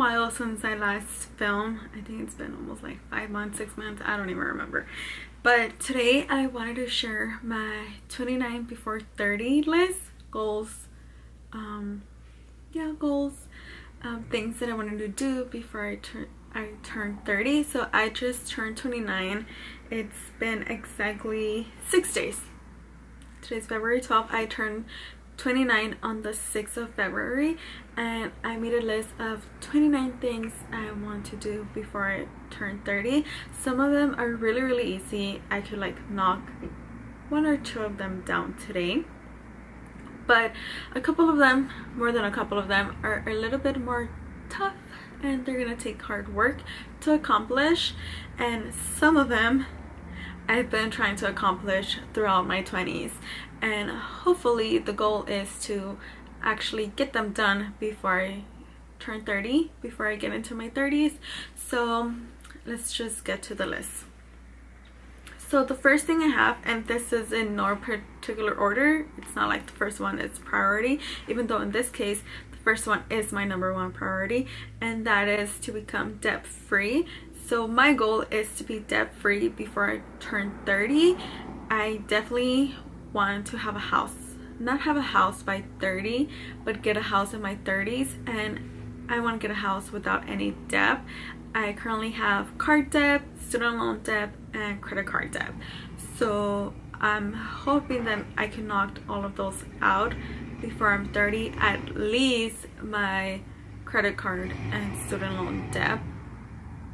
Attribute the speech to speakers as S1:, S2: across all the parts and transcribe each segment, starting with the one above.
S1: while since I last filmed. I think it's been almost like 5 months, 6 months, I don't even remember. But today I wanted to share my 29 before 30 list goals. Goals, things that I wanted to do before I turned 30. So I just turned 29. It's been exactly 6 days. Today's February 12th. I turned 29 on the 6th of February, and I made a list of 29 things I want to do before I turn 30. Some of them are really easy. I could like knock 1 or 2 of them down today, but a couple of them, more than a couple of them, are a little bit more tough and they're gonna take hard work to accomplish. And some of them I've been trying to accomplish throughout my 20s, and hopefully the goal is to actually get them done before I turn 30, before I get into my 30s. So let's just get to the list. So the first thing I have, and this is in no particular order, it's not like the first one is priority, even though in this case the first one is my #1 priority, and that is to become debt free. So my goal is to be debt free before I turn 30. I definitely want to have a house, not have a house by 30, but get a house in my 30s, and I want to get a house without any debt. I currently have card debt, student loan debt, and credit card debt. So I'm hoping that I can knock all of those out before I'm 30. At least my credit card and student loan debt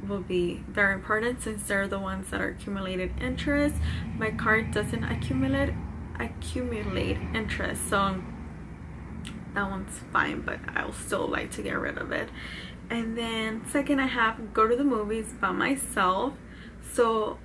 S1: will be very important since they're the ones that are accumulated interest. My card doesn't accumulate interest, so that one's fine, but I'll still like to get rid of it. And then second, I have go to the movies by myself. So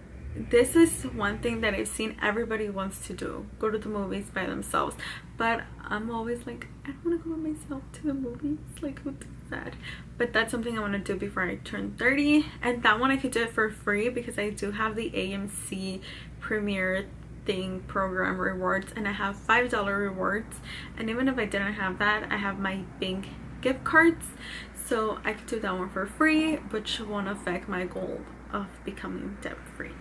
S1: this is one thing that I've seen everybody wants to do, go to the movies by themselves, but I'm always like, I don't want to go by myself to the movies, like who does that? But that's something I want to do before I turn 30, and that one I could do it for free because I do have the AMC Premier thing program rewards, and I have $5 rewards, and even if I didn't have that, I have my Bing gift cards, so I could do that one for free, which won't affect my goal of becoming debt free.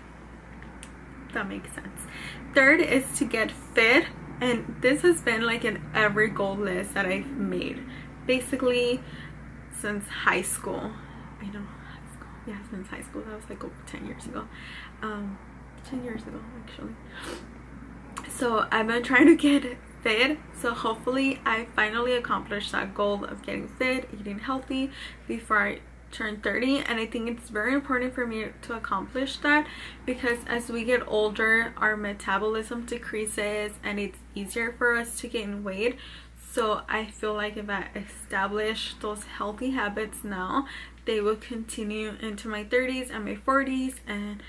S1: That makes sense. Third is to get fit, and this has been like in every goal list that I've made basically since high school. I know, high school, yeah, since high school. That was like over 10 years ago. 10 years ago actually. So I've been trying to get fit, so hopefully I finally accomplished that goal of getting fit, eating healthy before I turn 30. And I think it's very important for me to accomplish that because as we get older, our metabolism decreases and it's easier for us to gain weight. So I feel like if I establish those healthy habits now, they will continue into my 30s and my 40s, and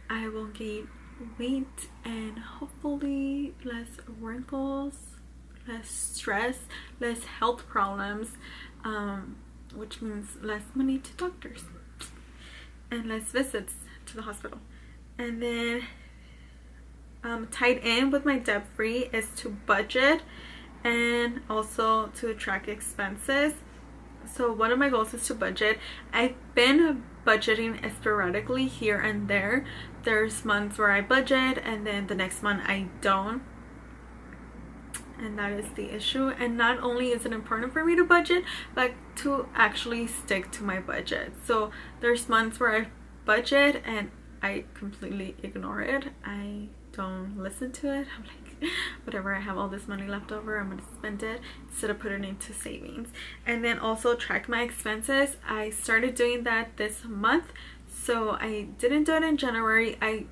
S1: I will gain weight and hopefully less wrinkles, less stress, less health problems, which means less money to doctors and less visits to the hospital. And then tied in with my debt free is to budget and also to track expenses. So one of my goals is to budget. I've been budgeting sporadically here and there. There's months where I budget and then the next month I don't, and that is the issue. And not only is it important for me to budget, but to actually stick to my budget. So there's months where I budget and I completely ignore it. I don't listen to it. I'm like, whatever, I have all this money left over, I'm gonna spend it instead of putting it into savings. And then also track my expenses. I started doing that this month, so I didn't do it in January. I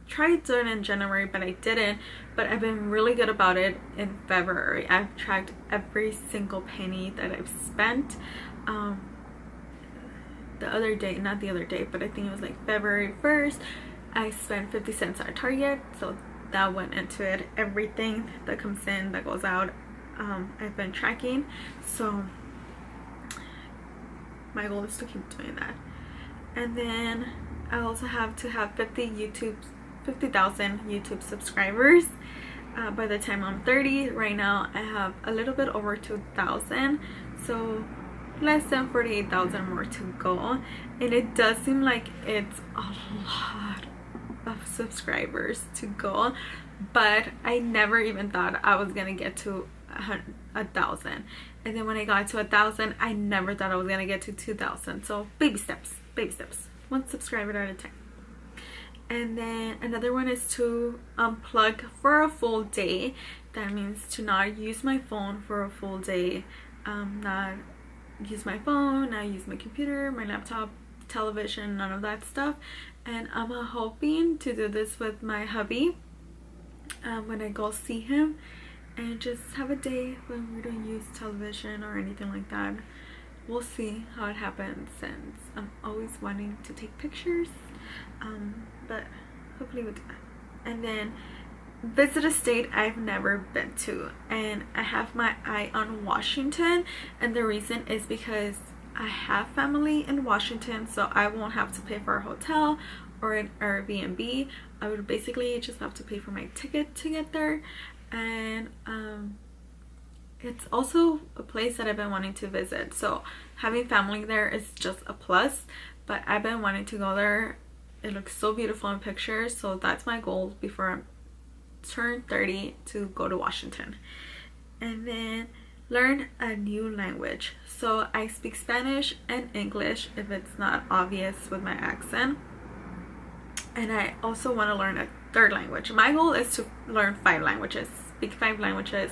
S1: tried doing it in January, but I didn't. But I've been really good about it in February. I've tracked every single penny that I've spent. The other day, not the other day, but I think it was like February 1st, I spent 50 cents at Target, so that went into it. Everything that comes in, that goes out, I've been tracking. So my goal is to keep doing that. And then I also have to have 50,000 YouTube subscribers by the time I'm 30. Right now I have a little bit over 2,000, so less than 48,000 more to go, and it does seem like it's a lot of subscribers to go, but I never even thought I was gonna get to 1,000. And then when I got to 1,000, I never thought I was gonna get to 2,000. So baby steps, one subscriber at a time. And then another one is to unplug for a full day. That means to not use my phone for a full day, not use my phone, not use my computer, my laptop, television, none of that stuff. And I'm hoping to do this with my hubby when I go see him, and just have a day when we don't use television or anything like that. We'll see how it happens, since I'm always wanting to take pictures, but hopefully we'll do that. And then visit a state I've never been to, and I have my eye on Washington, and the reason is because I have family in Washington, so I won't have to pay for a hotel or an Airbnb. I would basically just have to pay for my ticket to get there. And it's also a place that I've been wanting to visit, so having family there is just a plus, but I've been wanting to go there. It looks so beautiful in pictures, so that's my goal before I turn 30, to go to Washington. And then learn a new language. So I speak Spanish and English, if it's not obvious with my accent, and I also want to learn a third language. My goal is to learn 5 languages, speak 5 languages,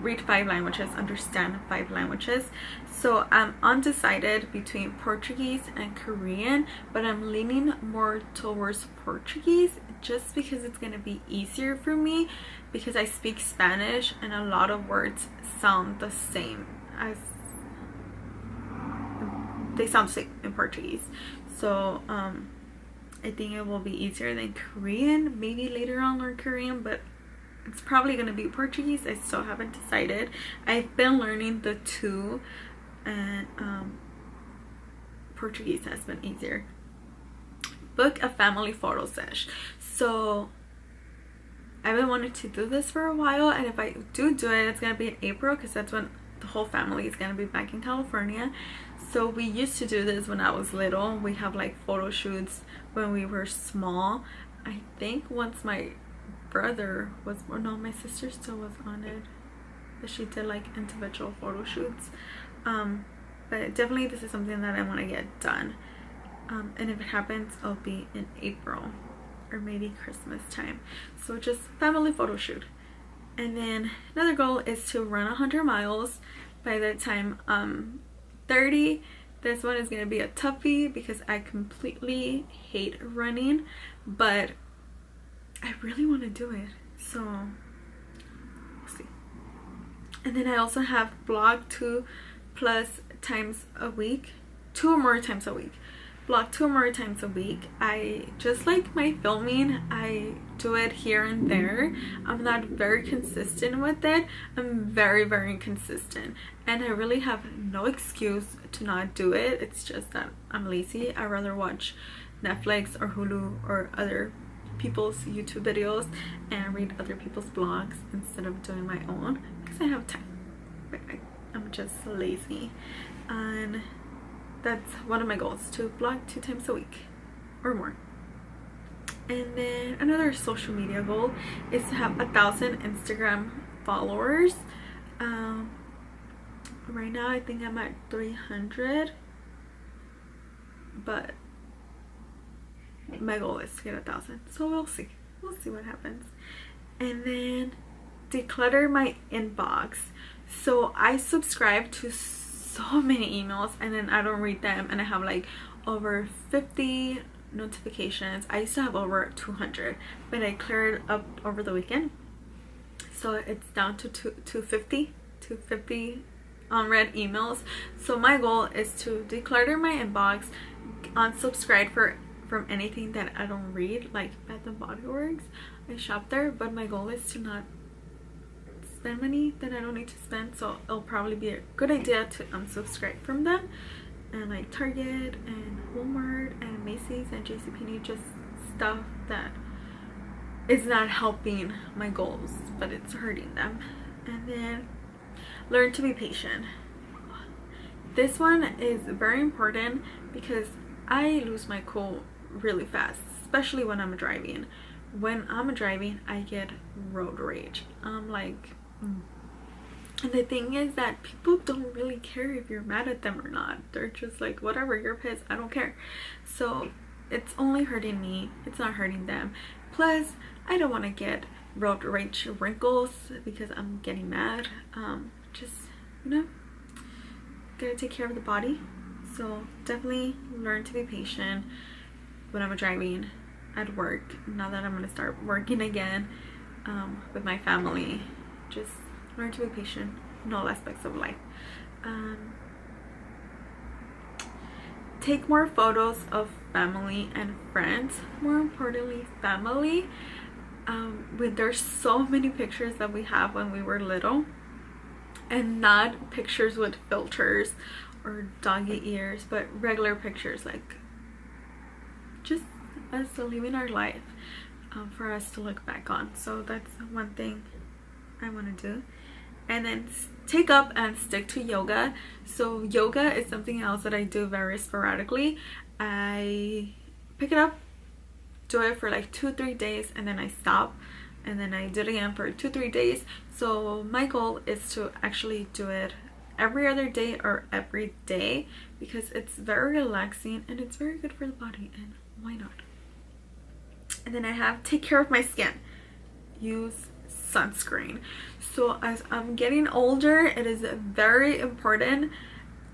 S1: read 5 languages, understand 5 languages. So I'm undecided between Portuguese and Korean, but I'm leaning more towards Portuguese just because it's going to be easier for me, because I speak Spanish and a lot of words sound the same as they sound the same in Portuguese. So I think it will be easier than Korean. Maybe later on learn Korean, but it's probably going to be Portuguese. I still haven't decided. I've been learning the 2, and Portuguese has been easier. Book a family photo sesh. So I've been wanting to do this for a while, and if I do it, it's going to be in April, because that's when the whole family is going to be back in California. So we used to do this when I was little. We have like photo shoots when we were small. I think once my brother was, or no, my sister still was on it, but she did like individual photo shoots. But definitely this is something that I want to get done, and if it happens, I'll be in April or maybe Christmas time. So just family photo shoot. And then another goal is to run 100 miles by the time 30. This one is going to be a toughie because I completely hate running, but I really want to do it, so we'll see. And then I also have blog 2+ times a week, 2 or more times a week. Blog 2 or more times a week. I just like my filming. I do it here and there. I'm not very consistent with it. I'm very inconsistent, and I really have no excuse to not do it. It's just that I'm lazy. I'd rather watch Netflix or Hulu or other people's YouTube videos and read other people's blogs instead of doing my own, because I have time, but I'm just lazy. And that's one of my goals, to blog 2 times a week or more. And then another social media goal is to have 1,000 Instagram followers. Right now I think I'm at 300, but my goal is to get 1,000, so we'll see what happens. And then declutter my inbox. So I subscribe to so many emails, and then I don't read them, and I have like over 50 notifications. I used to have over 200, but I cleared up over the weekend, so it's down to 250 unread emails. So my goal is to declutter my inbox, unsubscribe from anything that I don't read, like Bath and Body Works. I shop there, but my goal is to not spend money that I don't need to spend, so it'll probably be a good idea to unsubscribe from them. And like Target and Walmart and Macy's and JCPenney, just stuff that is not helping my goals, but it's hurting them. And then learn to be patient. this one is very important because I lose my cool really fast, especially when I'm driving. When I'm driving, I get road rage. I'm like, And the thing is that people don't really care if you're mad at them or not. They're just like, whatever, you're pissed, I don't care. So it's only hurting me, it's not hurting them. Plus, I don't want to get road rage wrinkles because I'm getting mad. Just, you know, gotta take care of the body. So definitely learn to be patient when I'm driving, at work. Now that I'm gonna start working again, with my family, just learn to be patient in all aspects of life. Take more photos of family and friends, more importantly family. There's so many pictures that we have when we were little, and not pictures with filters or doggy ears, but regular pictures, like just us living our life, for us to look back on. So that's one thing I want to do. And then take up and stick to yoga. So yoga is something else that I do very sporadically. I pick it up, do it for like 2-3 days, and then I stop, and then I do it again for 2-3 days. So my goal is to actually do it every other day or every day, because it's very relaxing and it's very good for the body, and why not? And then I have take care of my skin. Use sunscreen. So as I'm getting older, it is very important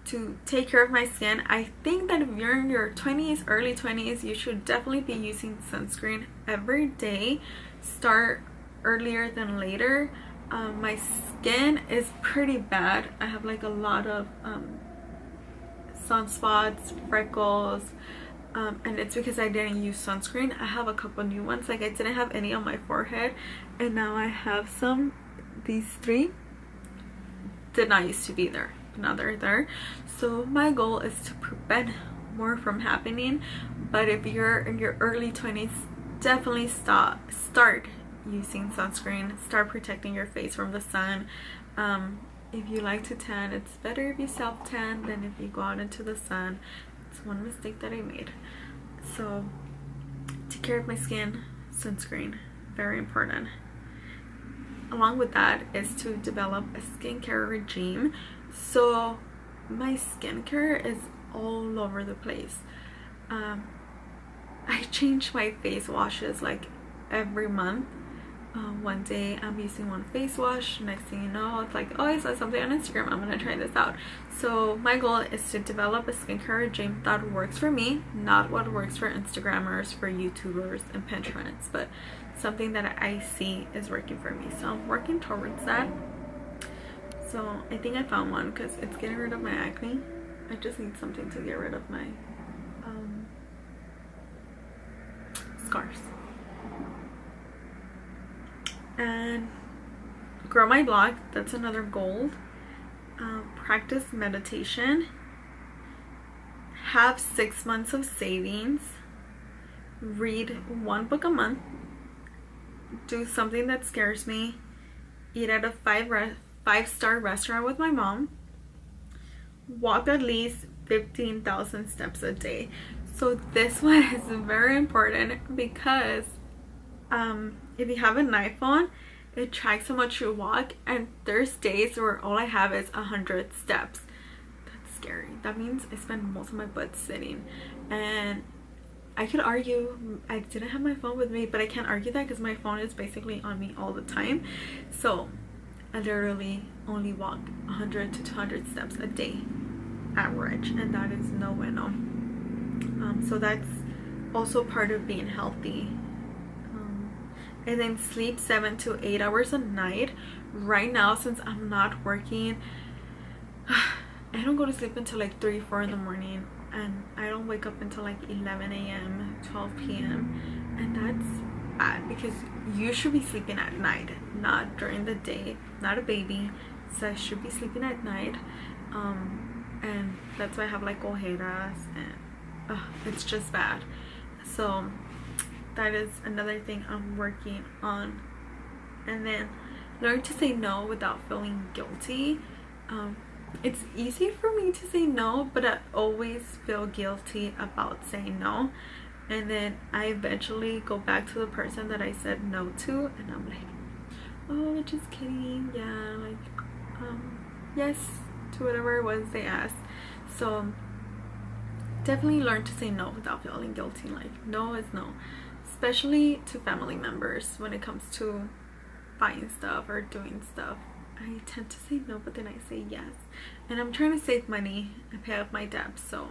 S1: to take care of my skin. I think that if you're in your 20s, early 20s, you should definitely be using sunscreen every day. Start earlier than later. My skin is pretty bad. I have like a lot of sunspots, freckles, and it's because I didn't use sunscreen. I have a couple new ones. Like I didn't have any on my forehead, and now I have some. These 3 did not used to be there, but now they're there. So my goal is to prevent more from happening. But if you're in your early 20s, definitely start using sunscreen. Start protecting your face from the sun. If you like to tan, it's better if you self tan than if you go out into the sun. It's one mistake that I made. So take care of my skin, sunscreen, very important. Along with that is to develop a skincare regime. So my skincare is all over the place. I change my face washes like every month. One day I'm using one face wash, next thing you know, it's like, oh, I saw something on Instagram, I'm gonna try this out. So my goal is to develop a skincare regime that works for me, not what works for Instagrammers, for YouTubers, and Pinterest, but something that I see is working for me. So I'm working towards that. So I think I found one because it's getting rid of my acne. I just need something to get rid of my scars. And grow my blog, that's another goal. Practice meditation. Have 6 months of savings. Read 1 book a month. Do something that scares me. Eat at a 5-star restaurant with my mom. Walk at least 15,000 steps a day. So this one is very important because if you have an iPhone, it tracks how much you walk, and there's days where all I have is 100 steps. That's scary. That means I spend most of my butt sitting, and I could argue I didn't have my phone with me, but I can't argue that because my phone is basically on me all the time. So I literally only walk 100 to 200 steps a day average, and that is no bueno. So that's also part of being healthy. And then sleep 7 to 8 hours a night. Right now, since I'm not working, I don't go to sleep until like 3-4 in the morning, and I don't wake up until like 11 a.m. 12 p.m. and that's bad because you should be sleeping at night, not during the day. Not a baby, so I should be sleeping at night. And that's why I have like ojeras, and it's just bad. So that is another thing I'm working on. And then learn to say no without feeling guilty. it's easy for me to say no, but I always feel guilty about saying no. And then I eventually go back to the person that I said no to, and I'm like, oh, just kidding, yeah, like, yes, to whatever it was they asked. So definitely learn to say no without feeling guilty. Like, no is no, especially to family members when it comes to buying stuff or doing stuff. I tend to say no, but then I say yes, and I'm trying to save money and pay off my debt, so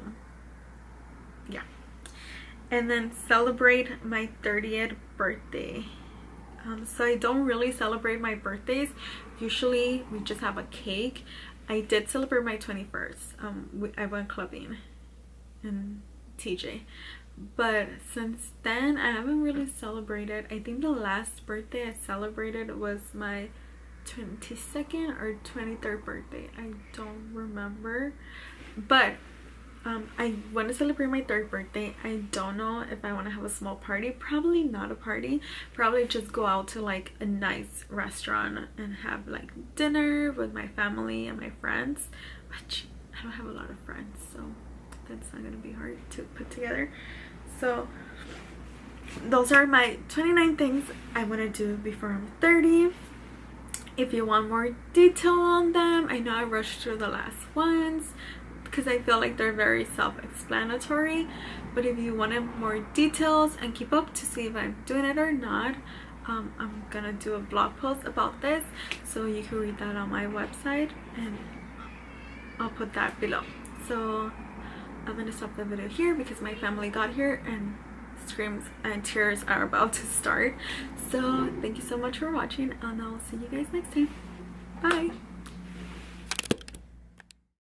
S1: yeah. And then celebrate my 30th birthday. So I don't really celebrate my birthdays. Usually we just have a cake. I did celebrate my 21st. I went clubbing in TJ, but since then I haven't really celebrated. I think the last birthday I celebrated was my 22nd or 23rd birthday. I don't remember, but I want to celebrate my 3rd birthday. I don't know if I want to have a small party. Probably not a party. Probably just go out to like a nice restaurant and have like dinner with my family and my friends, which I don't have a lot of friends, so that's not gonna be hard to put together. So those are my 29 things I want to do before I'm 30. If you want more detail on them, I know I rushed through the last ones because I feel like they're very self-explanatory, but if you wanted more details and keep up to see if I'm doing it or not, I'm gonna do a blog post about this, so you can read that on my website, and I'll put that below. So I'm gonna stop the video here because my family got here and screams and tears are about to start. So thank you so much for watching, and I'll see you guys next time. Bye.